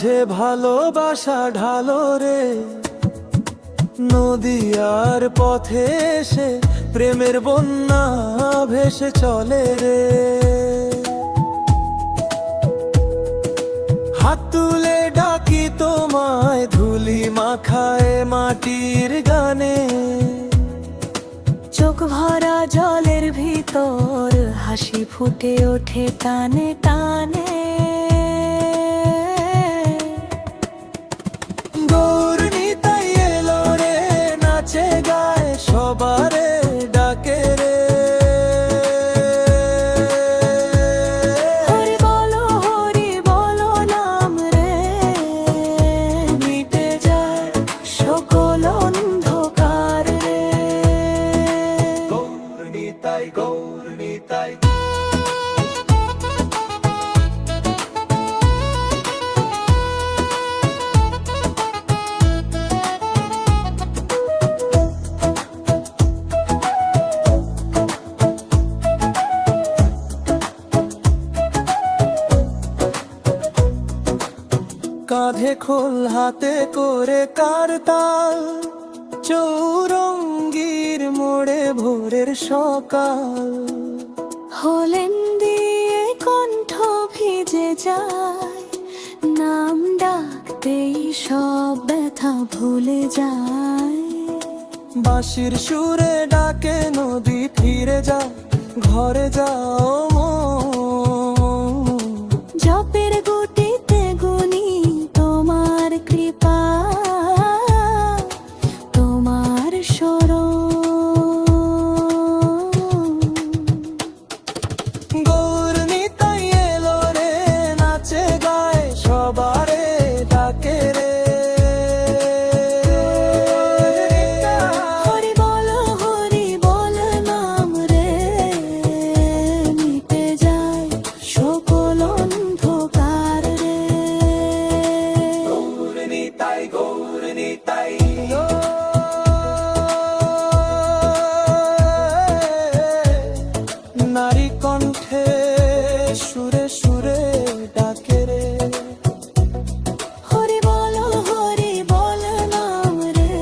মাঝে ভালোবাসা ঢালো রে, নদী আর পথে এসে প্রেমের বন্যা ভেসে চলে রে। হাত তুলে ডাকি তোমায় ধুলি মাখায় মাটির গানে, চোখ ভরা জলের ভিতর হাসি ফুটে ওঠে টানে টানে। গৌর নিতাই এলো রে, নাচে গায় সবারে ডাকে রে। হরি বলো নাম রে, মিটে যায় সকল অন্ধকার রে। গৌর নিতাই, গৌর নিতাই। কাঁধে খোল হাতে করে কারতাল, চৌরঙ্গীর মোড়ে ভোরের সকাল। হলেন দিয়ে কণ্ঠ ভিজে যায়, নাম ডাকতেই সব ব্যথা ভুলে যায়। বাঁশির সুরে ডাকে নদী, ফিরে যা ঘরে যাও মন। জপের গুটিতে গুনি তোমার কৃপা, তোমার শরণ। গৌর নিতাই এলো রে, নাচে গায় সবারে ডাকে রে। হরি বল নাম রে, মিটে যায় সকল অন্ধকার রে। গৌর নিতাই, গৌর নিতাই। নারী কণ্ঠে সুরে সুরে ডাকে রে। হরি বল নাম রে,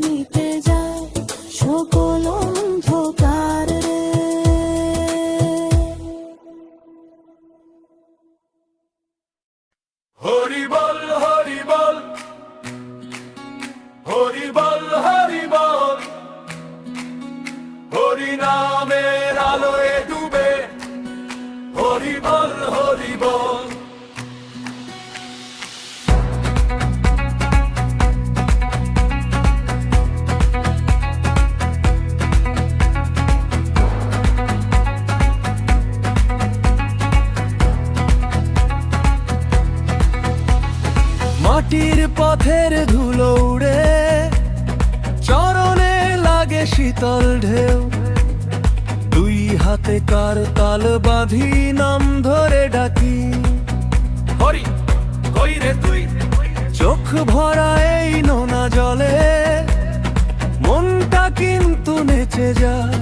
মিটে যায় সকল অন্ধকার রে। হরি বল, হরি বল, হরি বল, হরি বল। হরি নামের আলোয় ডুবে, হরি বল, হরি বল। মাটির পথের ধুলো উড়ে, চরণে লাগে শীতল ঢেউ। দুই হাতে কারতাল বাঁধি, নাম ধরে ডাকি হরি, কই রে তুই। চোখ ভরা এই নোনা জলে, মনটা কিন্তু নেচে যায়।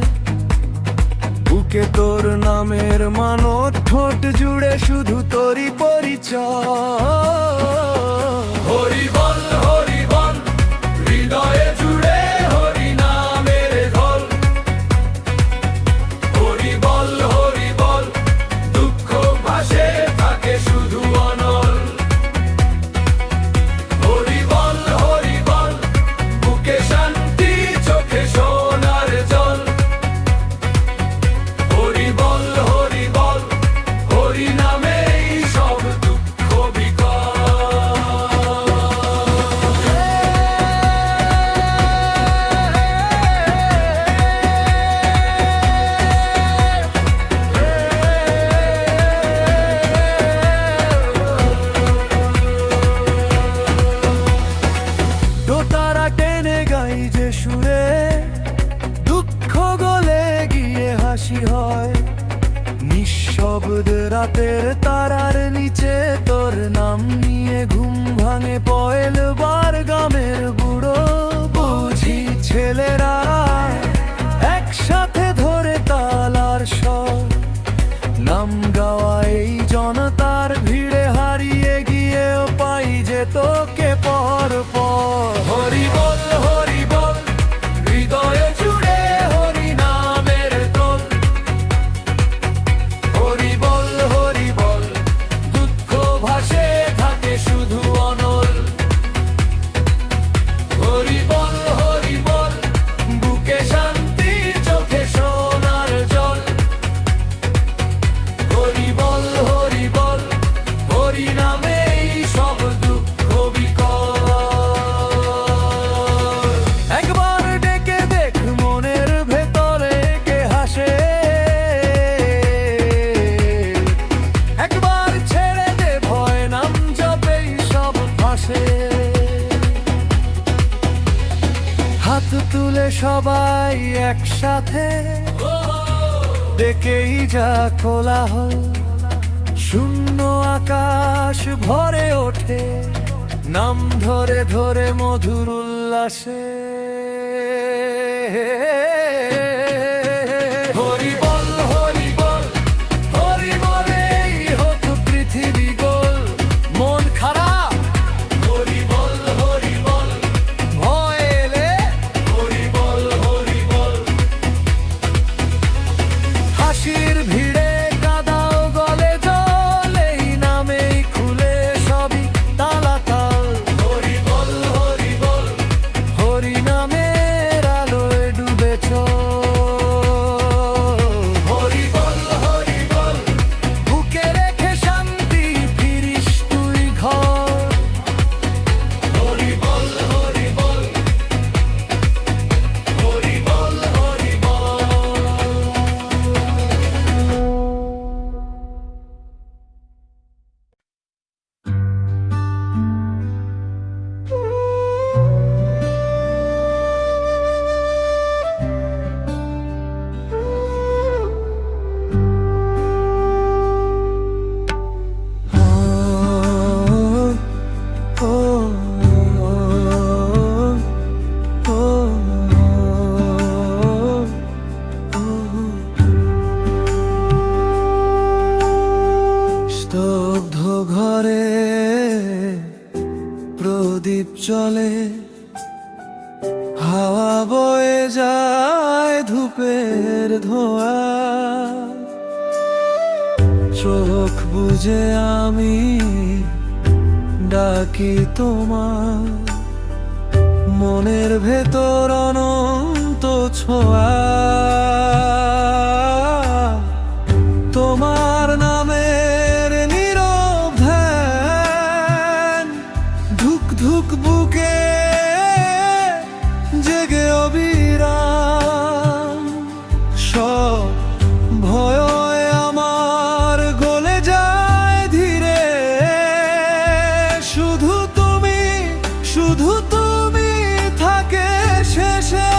বুকে তোর নামের মানত, ঠোঁট জুড়ে শুধু তোরই পরিচয়। হরি বল, হরি বল, হৃদয়ে জুড়ে হরি নামের ঢল। হরি বল, হরি বল, দুঃখ ভাসে থাকে শুধু অনল। হরি বল, হরি বল, বুকে শান্তি, চোখে সোনার জল। হরি বল, হরি বল, হরি নামেই সব দুঃখ বিকল। দোতারা টেনে গাই যে সুরে, দুঃখ গলে গিয়ে হাসি হয়। নিঃশব্দ রাতের তারার নিচে তোর নাম নিয়ে ঘুম ভাঙে পয়লবার গ্রামের বুড়ো বুঝি ছেলেরা, একসাথে ধরে তালার স্বর। নাম গাওয়া এই জনতার ভিড়ে হারিয়ে গিয়ে হাত তুলে সবাই একসাথে, ডেকেই যা কোলাহল, শূন্য আকাশ ভরে ওঠে নাম ধরে ধরে মধুর উল্লাসে। হরি বল হরি বল হরি বলেই হোক পৃথিবী গোল। মন খারাপ হরি বল ভয় এলে হরি বল। হাসির ভিড়ে কাদাও গলে জল, এই নামেই খুলে সবই তালাতাল। হরি বল হরি নামের আলোয় ডুবে চল। হরি বল বুকে রেখে শান্তি ফিরিস তুই ঘর। হরি বল হরি বল। স্তব্ধ ঘরে প্রদীপ জ্বলে, হাওয়া বয়ে যায় ধূপের ধোঁয়া। চোখ বুজে আমি ডাকি তোমার, মনের ভেতর অনন্ত ছোঁয়া। তোমার নামের নীরব ধ্যান, ধুক ধুক বুকে জেগে অবিরাম। সব ভয় আমার গলে যায় ধীরে, শুধু তুমি থাকে শেষে।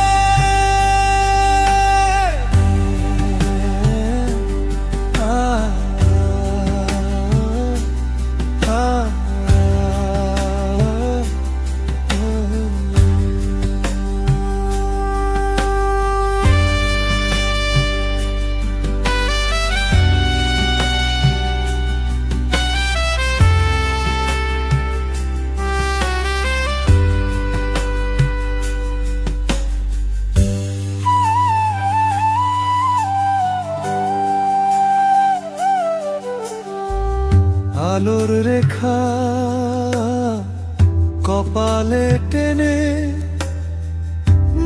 আলোর রেখা কপালে টেনে,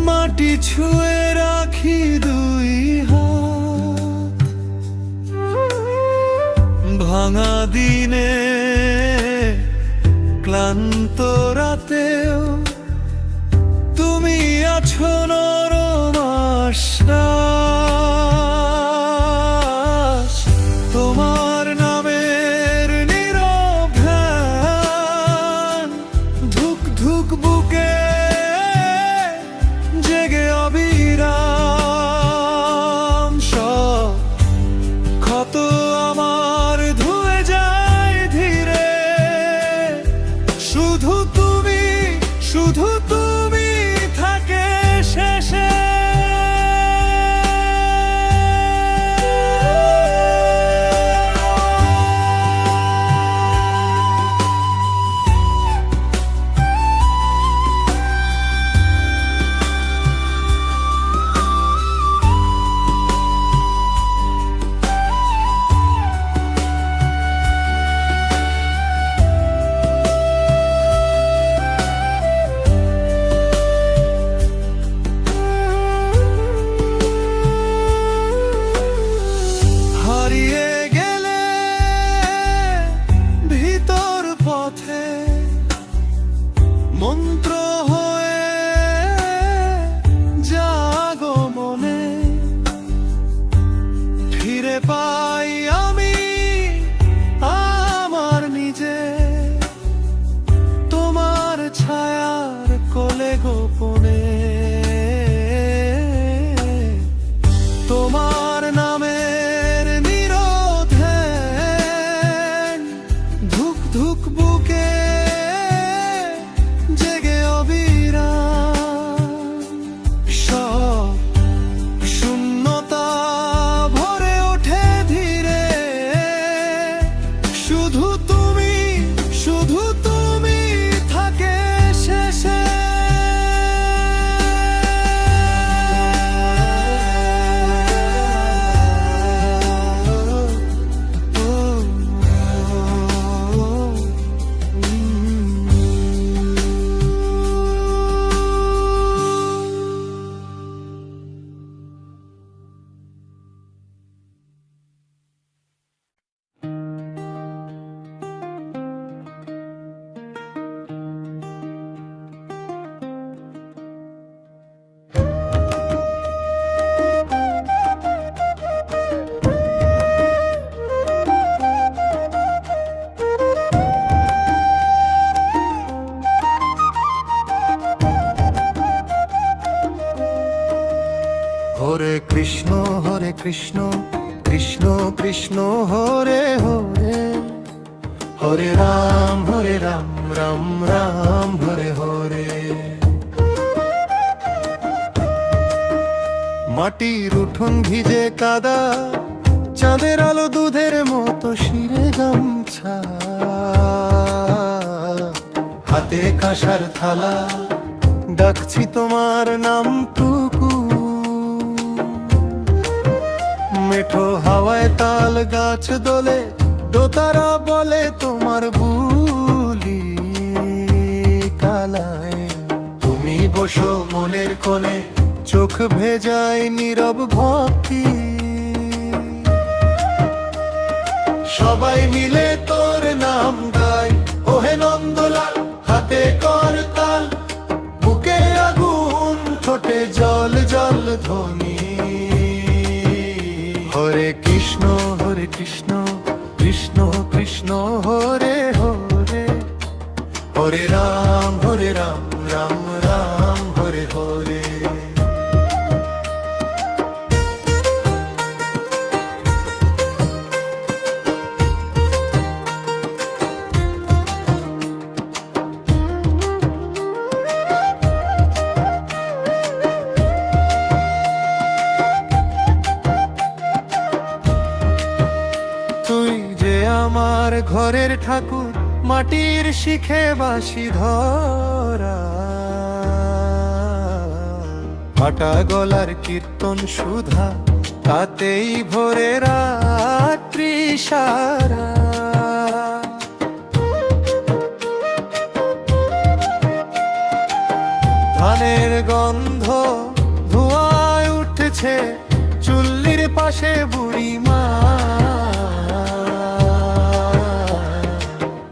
মাটি ছুঁয়ে রাখি দুই হাত। ভাঙা দিনে ক্লান্ত রাতেও তুমি আছো নরম আশ্বাস। তোমার নামের নীরব ধ্যান, ধুক ধুক বুকে জেগে অবিরাম। সব ক্ষত আমার ধুয়ে যায় ধীরে, শুধু তুমি থাকে শেষে। কৃষ্ণ হরে কৃষ্ণ কৃষ্ণ কৃষ্ণ হরে হরে হরে রাম রাম রাম হরে হরে মাটির উঠোন ভিজে কাদা চাঁদের আলো দুধের মতো শিরে গামছা হাতে কাঁসার থালা ডাকছি তোমার নামটুকু মেঠো হাওয়ায় তাল গাছ দোলে দোতারা বলে তোমার বুলি কালায় তুমি বসো মনের কোণে চোখ ভেজায় নীরব ভক্তি সবাই মিলে তোর নাম গায় ওহে নন্দলাল হাতে কর তাল বুকে আগুন ঠোঁটে জল জল ধ্বনি হরে কৃষ্ণ কৃষ্ণ কৃষ্ণ হরে হরে হরে রাম রাম রাম হরে হরে আমার ঘরের ঠাকুর মাটির শিখে বাঁশি ধরা ফাটা গলার কীর্তন সুধা তাতেই ভোরে রাত্রি সারা ধানের গন্ধ ধোঁয়ায় উঠেছে চুল্লির পাশে বুড়ি মা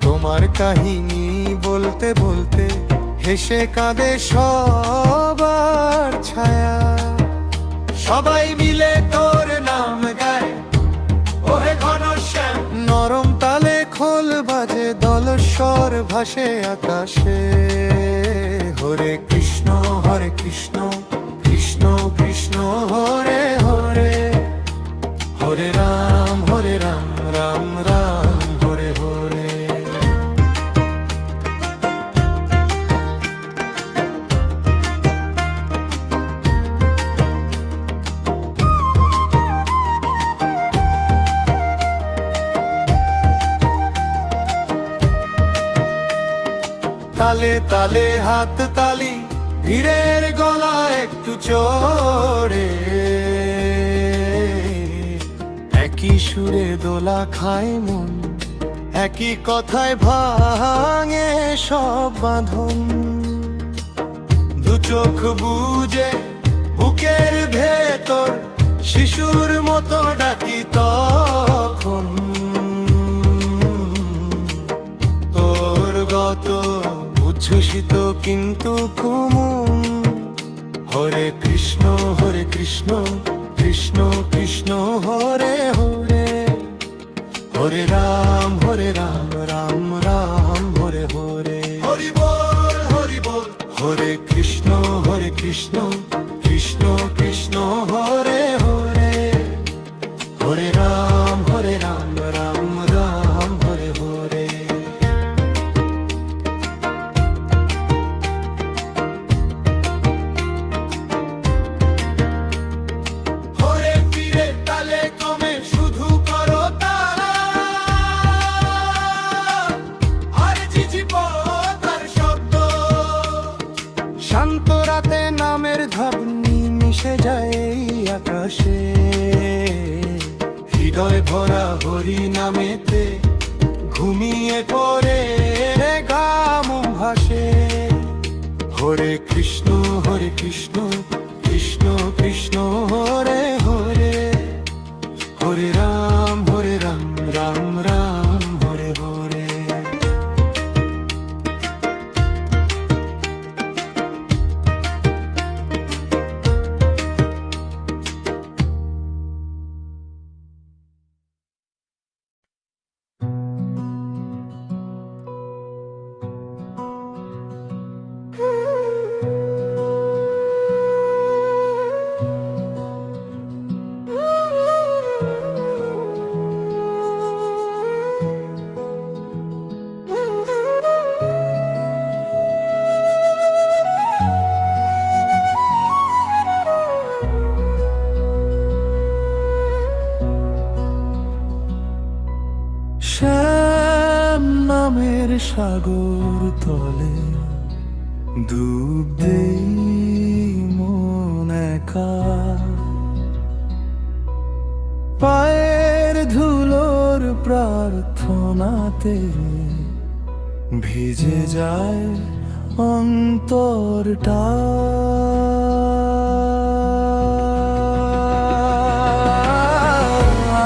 তোমার কাহিনী বলতে বলতে হেসে কাঁদে সবার ছায়া সবাই মিলে তোর নাম গায় ওহে ঘনশ্যাম নরম তালে খোল বাজে দলস্বর ভাসে আকাশে হরে কৃষ্ণ কৃষ্ণ কৃষ্ণ হরে হরে হরে রাম রাম রাম হরে হরে তালে তালে হাত তালি ভিড়ের গলা একটু চড়ে একই সুরে দোলা খায় মন একই কথায় ভাঙে সব বাঁধন দু চোখ বুজে বুকের ভেতর শিশুর মতো ডাকি তখন তোর গত উচ্ছ্বসিত কিন্তু কুমুন হরে কৃষ্ণ কৃষ্ণ কৃষ্ণ হরে হরে হরে রাম রাম রাম হরে হরে হরি বল হরে কৃষ্ণ কৃষ্ণ কৃষ্ণ হরে হরে হরে রাম রাম রাম হরে হরে শান্ত রাতে নামের ধ্বনি মিশে যায় এই আকাশে হৃদয় ভরা হরি নামেতে ঘুমিয়ে পড়ে গাম ভাসে হরে কৃষ্ণ কৃষ্ণ কৃষ্ণ হরে হরে হরে রাম রাম রাম হরে হরে সাগর তলে ডুব দেই মন একা। পায়ের ধুলোর প্রার্থনাতে ভিজে যায় অন্তরটা।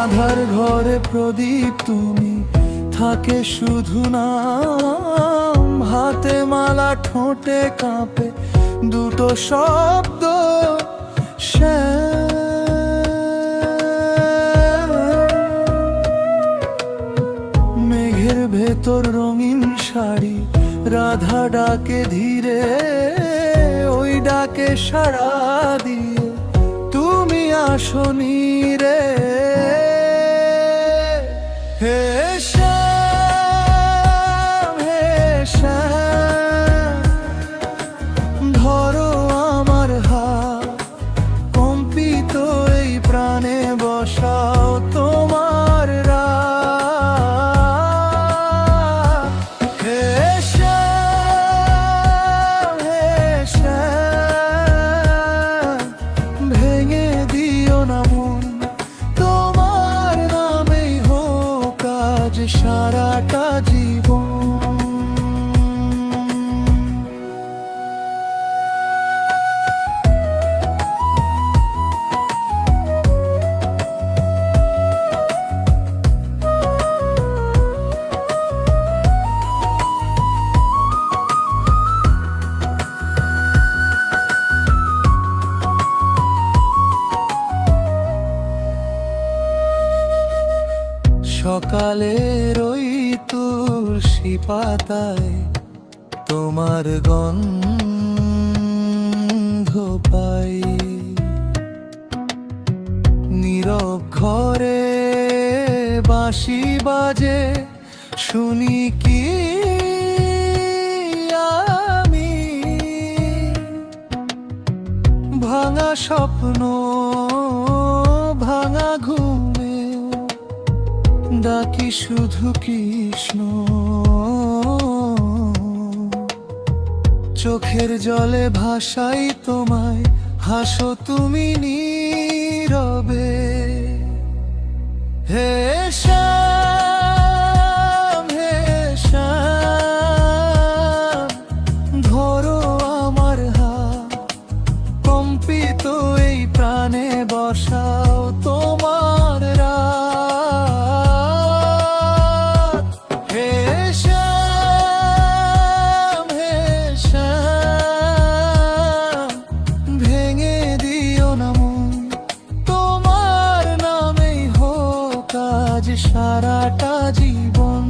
আধার ঘরে প্রদীপ তুমি, থাকে শুধু নাম। হাতে মালা, ঠোঁটে কাঁপে দুটো শব্দ, মেঘের ভেতর রঙিন শাড়ি, রাধা ডাকে ধীরে, ওই ডাকে সাড়া দিয়ে তুমি আসনি রে। হে শ্যাম, হে শ্যাম, ধরো আমার হাত, কম্পিত এই প্রাণে বসাও তোমার রাত। হে শ্যাম, হে শ্যাম, ভেঙে দিও না মন, তোমার নামেই হোক আজ সারাটা জীবন। সকালের ওই তুলসী পাতায় তোমার গন্ধ পাই, নীরব ঘরে বাঁশি বাজে শুনি কি আমি। ভাঙা স্বপ্ন, ভাঙা ঘুমে ডাকি শুধু কৃষ্ণ। চোখের জলে ভাসাই তোমায়, হাসো তুমি নীরবে। হে শ্যাম, হে শ্যাম, ধরো আমার হাত, কম্পিত এই প্রাণে বসাও তোমার রাত। হে শ্যাম, হে শ্যাম, ভেঙে দিও না মন, তোমার নামেই হোক আজ সারাটা জীবন।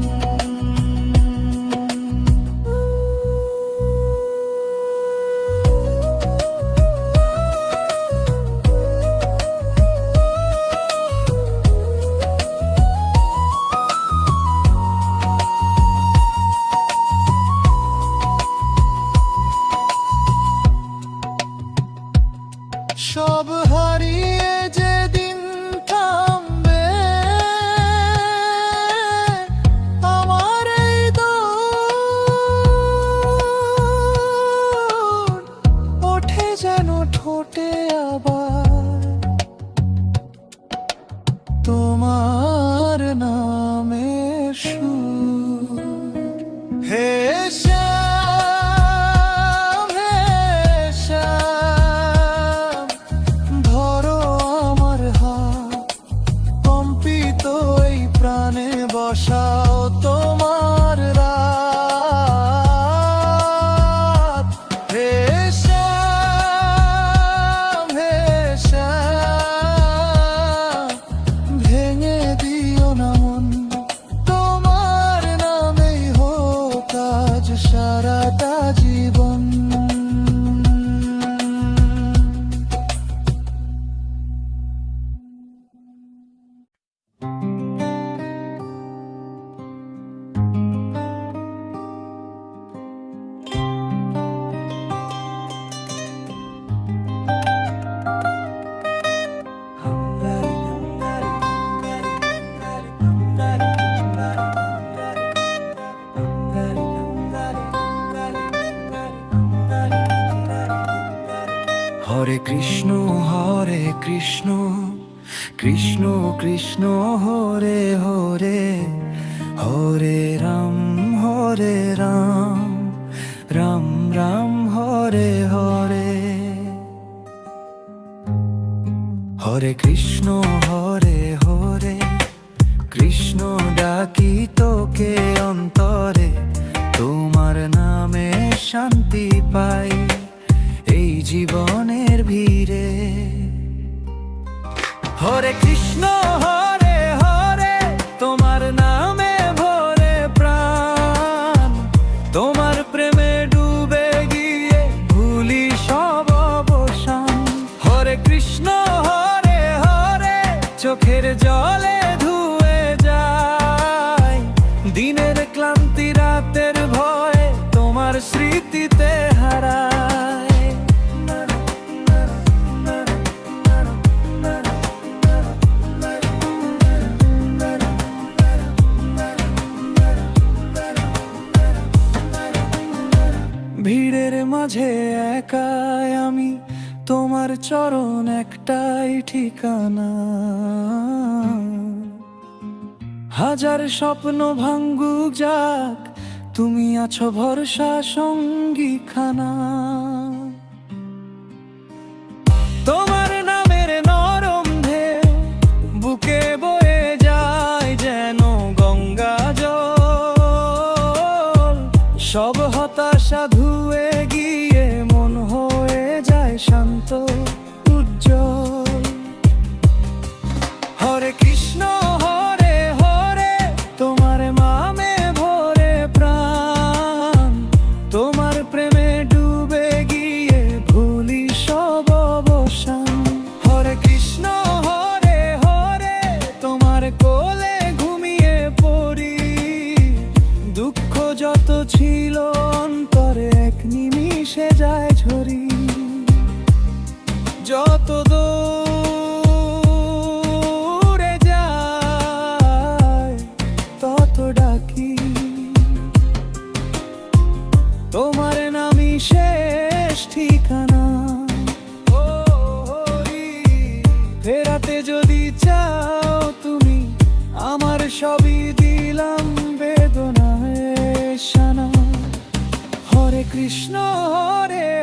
সব হারিয়ে যেদিন থামবে আমার এই দৌড়, ওঠে যেন ঠোঁটে আবার তোমার নামের সুর। হে শ্যাম, হে শ্যাম, ধরো আমার হাত, কম্পিত এই প্রাণে বসাও তোমার রাত। হে শ্যাম, হে হরে কৃষ্ণ কৃষ্ণ কৃষ্ণ হরে হরে, হরে রাম রাম রাম হরে হরে। হরে কৃষ্ণ হরে কৃষ্ণ ডাকি তোকে অন্তরে, তোমার নামে শান্তি পাই এই জীবনের ভিড়ে। হরে কৃষ্ণ হরে তোমার নামে ভরে প্রাণ, তোমার প্রেমে ডুবে গিয়ে ভুলি সব অবসান। হরে কৃষ্ণ হরে চোখের জলে ধুয়ে যায় দিনের ক্লান্তি, রাতের ভয়ে তোমার স্মৃতিতে হারায়। ভিড়ের মাঝে একাই আমি, তোমার চরণ একটাই ঠিকানা। হাজার স্বপ্ন ভাঙ্গুক যাক, তুমি আছো ভরসা সঙ্গী খানা। তোমার নামের নরম ঢেউ বুকে বয়ে যায় যেন গঙ্গা জল, সব হতাশা ধুয়ে গিয়ে মন হয়ে যায় শান্ত উজ্জ্বল। হরে কৃষ্ণ হরে তোমার নামে ভরে প্রাণ, তোমার প্রেমে ডুবে গিয়ে ভুলি সব অবসান। হরে কৃষ্ণ হরে তোমার কোলে ঘুমিয়ে পড়ি, দুঃখ যত ছিল অন্তরে এক নিমিষে যায় ঝরি। যত দূরে যায় তত ডাকি, তোমার নামই শেষ ঠিকানা। ও হরি, ফেরাতে যদি চাও তুমি আমার সবই দিলাম বেদনায় শানা। হরে কৃষ্ণ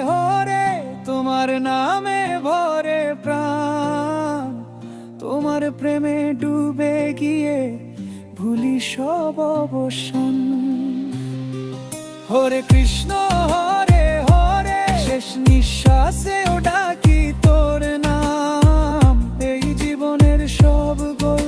হরে তোমার নামে ভরে প্রাণ, তোমার প্রেমে ডুবে গিয়ে ভুলি সব অবসান। হরে কৃষ্ণ হরে শেষ নিঃশ্বাসেও ডাকি তোর নাম, এই জীবনের সব গোল